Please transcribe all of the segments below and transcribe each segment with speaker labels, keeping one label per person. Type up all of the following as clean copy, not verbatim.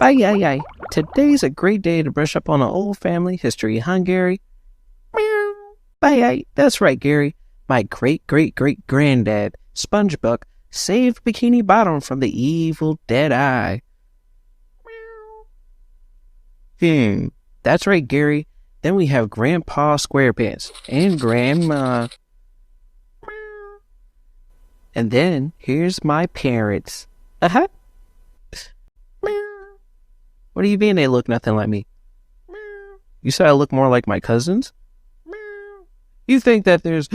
Speaker 1: Ay, ay, ay. Today's a great day to brush up on an old family history, huh, Gary? Meow. Ay, ay. That's right, Gary. My great-great-great-granddad, SpongeBob, saved Bikini Bottom from the evil Dead-Eye. That's right, Gary. Then we have Grandpa SquarePants and Grandma. And then here's my parents. Uh-huh. What do you mean they look nothing like me? You said I look more like my cousins? You think that there's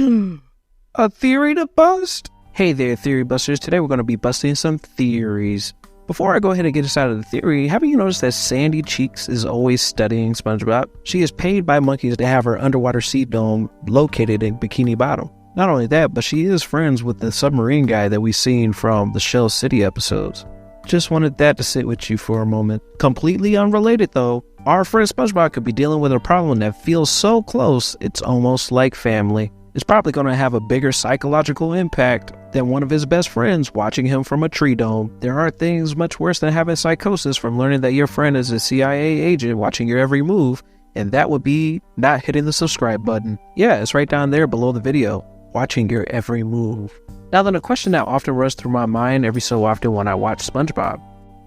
Speaker 1: a theory to bust? Hey there, theory busters. Today we're going to be busting some theories. Before I go ahead and get us out of the theory, haven't you noticed that Sandy Cheeks is always studying SpongeBob? She is paid by monkeys to have her underwater sea dome located in Bikini Bottom. Not only that, but she is friends with the submarine guy that we've seen from the Shell City episodes. Just wanted that to sit with you for a moment. Completely unrelated though, our friend SpongeBob could be dealing with a problem that feels so close, it's almost like family. It's probably going to have a bigger psychological impact than one of his best friends watching him from a tree dome. There are things much worse than having psychosis from learning that your friend is a CIA agent watching your every move, and that would be not hitting the subscribe button. Yeah, it's right down there below the video, watching your every move. Now then, a question that often runs through my mind every so often when I watch SpongeBob,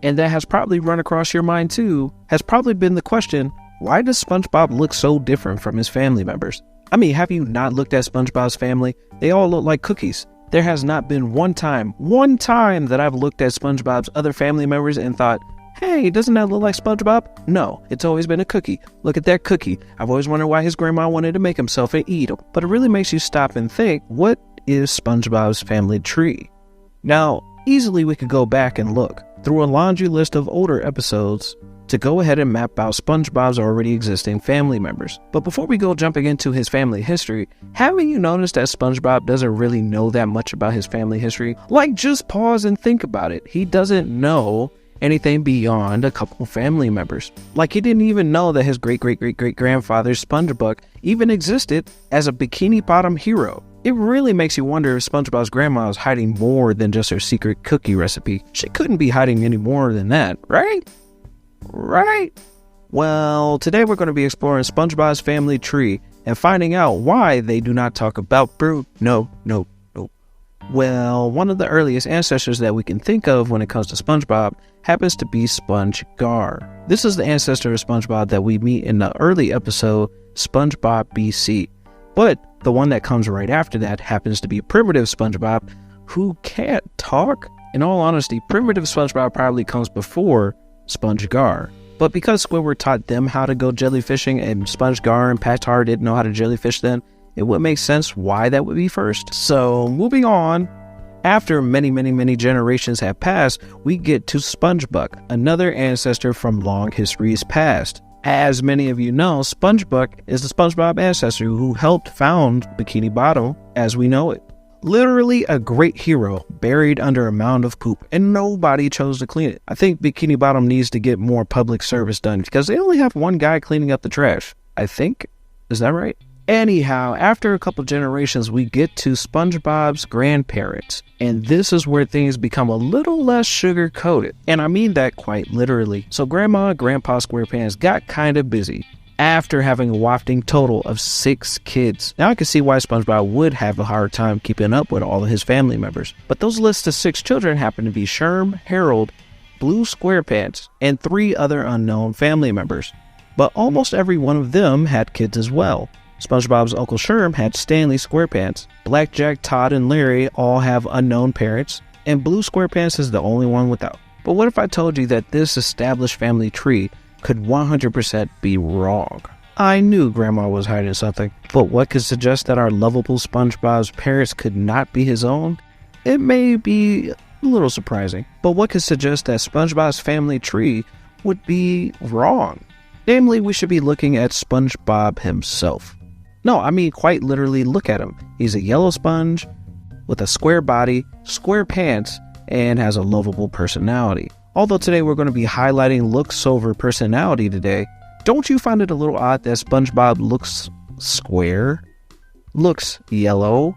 Speaker 1: and that has probably run across your mind too, has probably been the question, why does SpongeBob look so different from his family members? I mean, have you not looked at SpongeBob's family? They all look like cookies. There has not been one time that I've looked at SpongeBob's other family members and thought, hey, doesn't that look like SpongeBob? No, it's always been a cookie. Look at that cookie. I've always wondered why his grandma wanted to make himself and eat him. But it really makes you stop and think, what is SpongeBob's family tree? Now, easily we could go back and look through a laundry list of older episodes to go ahead and map out SpongeBob's already existing family members. But before we go jumping into his family history, haven't you noticed that SpongeBob doesn't really know that much about his family history? Like, just pause and think about it. He doesn't know anything beyond a couple family members. Like, he didn't even know that his great-great-great-great-grandfather SpongeBob even existed as a Bikini Bottom hero. It really makes you wonder if SpongeBob's grandma is hiding more than just her secret cookie recipe. She couldn't be hiding any more than that, right? Right? Well, today we're going to be exploring SpongeBob's family tree and finding out why they do not talk about No. Well, one of the earliest ancestors that we can think of when it comes to SpongeBob happens to be SpongeGar. This is the ancestor of SpongeBob that we meet in the early episode, SpongeBob BC. But the one that comes right after that happens to be primitive SpongeBob, who can't talk. In all honesty, primitive SpongeBob probably comes before SpongeGar. But because Squidward taught them how to go jellyfishing and SpongeGar and Patar didn't know how to jellyfish then, it would make sense why that would be first. So moving on, after many generations have passed, we get to SpongeBob, another ancestor from long histories past. As many of you know, SpongeBob is the SpongeBob ancestor who helped found Bikini Bottom as we know it. Literally a great hero buried under a mound of poop, and nobody chose to clean it. I think Bikini Bottom needs to get more public service done because they only have one guy cleaning up the trash, I think. Is that right? Anyhow, after a couple generations, we get to SpongeBob's grandparents, and this is where things become a little less sugar-coated, and I mean that quite literally. So Grandma and Grandpa SquarePants got kind of busy after having a wafting total of 6 kids. Now I can see why SpongeBob would have a hard time keeping up with all of his family members, but those lists of 6 children happen to be Sherm, Harold, Blue SquarePants, and 3 other unknown family members. But almost every one of them had kids as well. SpongeBob's Uncle Sherm had Stanley SquarePants. Blackjack, Todd, and Larry all have unknown parents, and Blue SquarePants is the only one without. But what if I told you that this established family tree could 100% be wrong? I knew Grandma was hiding something, but what could suggest that our lovable SpongeBob's parents could not be his own? It may be a little surprising, but what could suggest that SpongeBob's family tree would be wrong? Namely, we should be looking at SpongeBob himself. No, I mean quite literally look at him. He's a yellow sponge with a square body, square pants, and has a lovable personality. Although today we're going to be highlighting looks over personality today, don't you find it a little odd that SpongeBob looks square, looks yellow,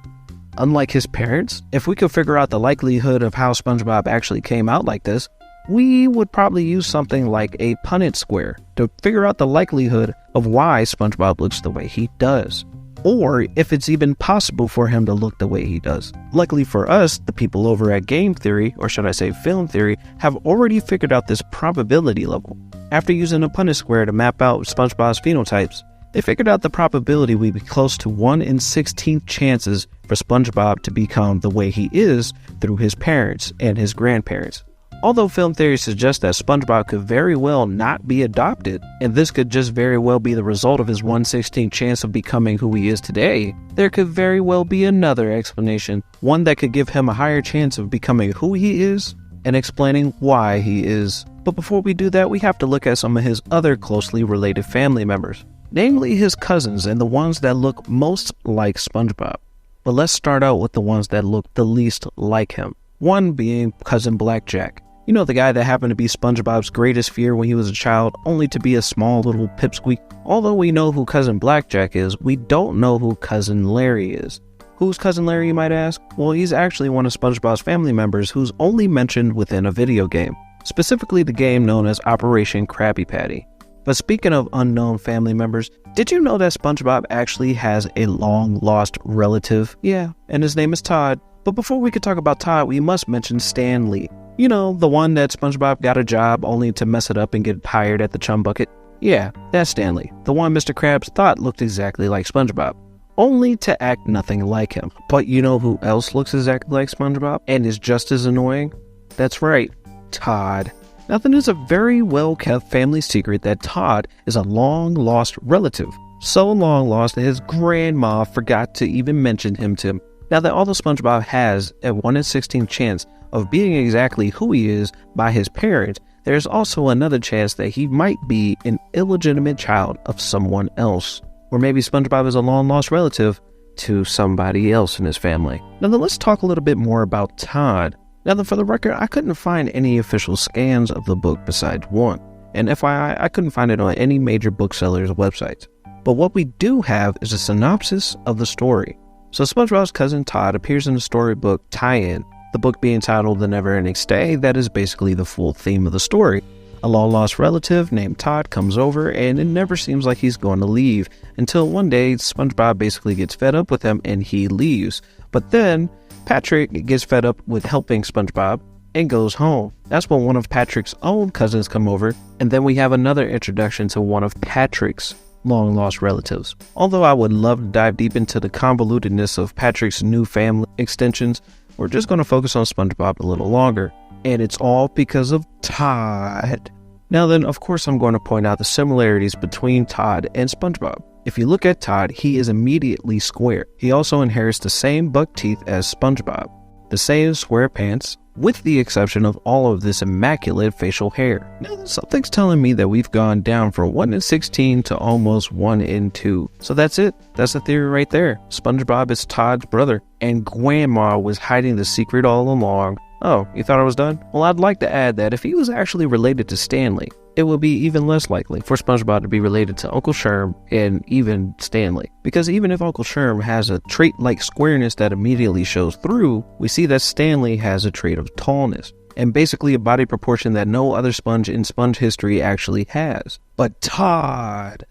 Speaker 1: unlike his parents? If we could figure out the likelihood of how SpongeBob actually came out like this, we would probably use something like a Punnett square to figure out the likelihood of why SpongeBob looks the way he does, or if it's even possible for him to look the way he does. Luckily for us, the people over at game theory, or should I say film theory, have already figured out this probability level. After using a Punnett square to map out SpongeBob's phenotypes, they figured out the probability would be close to 1 in 16 chances for SpongeBob to become the way he is through his parents and his grandparents. Although film theory suggests that SpongeBob could very well not be adopted, and this could just very well be the result of his 1/16 chance of becoming who he is today, there could very well be another explanation, one that could give him a higher chance of becoming who he is and explaining why he is. But before we do that, we have to look at some of his other closely related family members, namely his cousins and the ones that look most like SpongeBob. But let's start out with the ones that look the least like him. One being Cousin Blackjack. You know, the guy that happened to be SpongeBob's greatest fear when he was a child, only to be a small little pipsqueak. Although we know who Cousin Blackjack is, we don't know who Cousin Larry is. Who's Cousin Larry, you might ask? Well, he's actually one of SpongeBob's family members who's only mentioned within a video game, specifically the game known as Operation Krabby Patty. But speaking of unknown family members, did you know that SpongeBob actually has a long-lost relative? Yeah, and his name is Todd. But before we could talk about Todd, we must mention Stan Lee. You know, the one that SpongeBob got a job only to mess it up and get hired at the Chum Bucket? Yeah, that's Stan Lee, the one Mr. Krabs thought looked exactly like SpongeBob, only to act nothing like him. But you know who else looks exactly like SpongeBob and is just as annoying? That's right, Todd. Now, then is a very well-kept family secret that Todd is a long-lost relative. So long lost that his grandma forgot to even mention him to him. Now that although SpongeBob has a 1 in 16 chance of being exactly who he is by his parents, there's also another chance that he might be an illegitimate child of someone else. Or maybe SpongeBob is a long-lost relative to somebody else in his family. Now then, let's talk a little bit more about Todd. Now then, for the record, I couldn't find any official scans of the book besides one. And FYI, I couldn't find it on any major booksellers' websites. But what we do have is a synopsis of the story. So SpongeBob's cousin Todd appears in the storybook tie-in, the book being titled The Never-Ending Stay. That is basically the full theme of the story. A long-lost relative named Todd comes over, and it never seems like he's going to leave, until one day SpongeBob basically gets fed up with him and he leaves. But then Patrick gets fed up with helping SpongeBob and goes home. That's when one of Patrick's own cousins come over, and then we have another introduction to one of Patrick's long-lost relatives. Although I would love to dive deep into the convolutedness of Patrick's new family extensions, we're just going to focus on SpongeBob a little longer. And it's all because of Todd. Now then, of course, I'm going to point out the similarities between Todd and SpongeBob. If you look at Todd, he is immediately square. He also inherits the same buck teeth as SpongeBob, the same square pants, with the exception of all of this immaculate facial hair. Now, something's telling me that we've gone down from 1 in 16 to almost 1 in 2. So that's it. That's the theory right there. SpongeBob is Todd's brother, and Grandma was hiding the secret all along. Oh, you thought I was done? Well, I'd like to add that if he was actually related to Stanley, it would be even less likely for SpongeBob to be related to Uncle Sherm and even Stanley. Because even if Uncle Sherm has a trait like squareness that immediately shows through, we see that Stanley has a trait of tallness, and basically a body proportion that no other sponge in sponge history actually has. But Todd,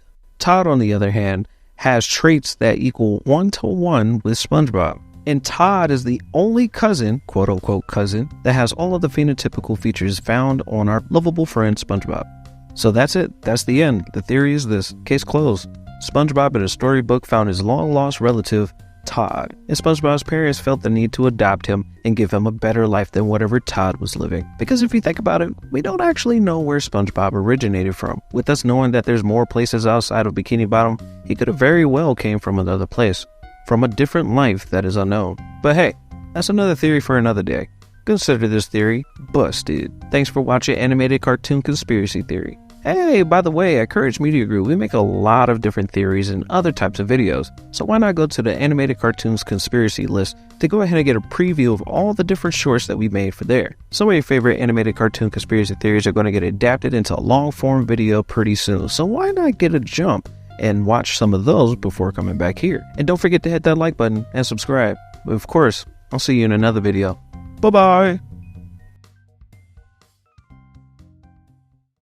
Speaker 1: on the other hand, has traits that equal 1-to-1 with SpongeBob. And Todd is the only cousin, quote-unquote cousin, that has all of the phenotypical features found on our lovable friend SpongeBob. So that's it. That's the end. The theory is this. Case closed. SpongeBob in a storybook found his long-lost relative, Todd, and SpongeBob's parents felt the need to adopt him and give him a better life than whatever Todd was living. Because if you think about it, we don't actually know where SpongeBob originated from. With us knowing that there's more places outside of Bikini Bottom, he could have very well came from another place, from a different life that is unknown. But hey, that's another theory for another day. Consider this theory busted. Thanks for watching Animated Cartoon Conspiracy Theory. Hey, by the way, at Courage Media Group, we make a lot of different theories and other types of videos. So why not go to the Animated Cartoons Conspiracy list to go ahead and get a preview of all the different shorts that we made for there. Some of your favorite animated cartoon conspiracy theories are going to get adapted into a long-form video pretty soon. So why not get a jump and watch some of those before coming back here? And don't forget to hit that like button and subscribe. But of course, I'll see you in another video. Bye-bye!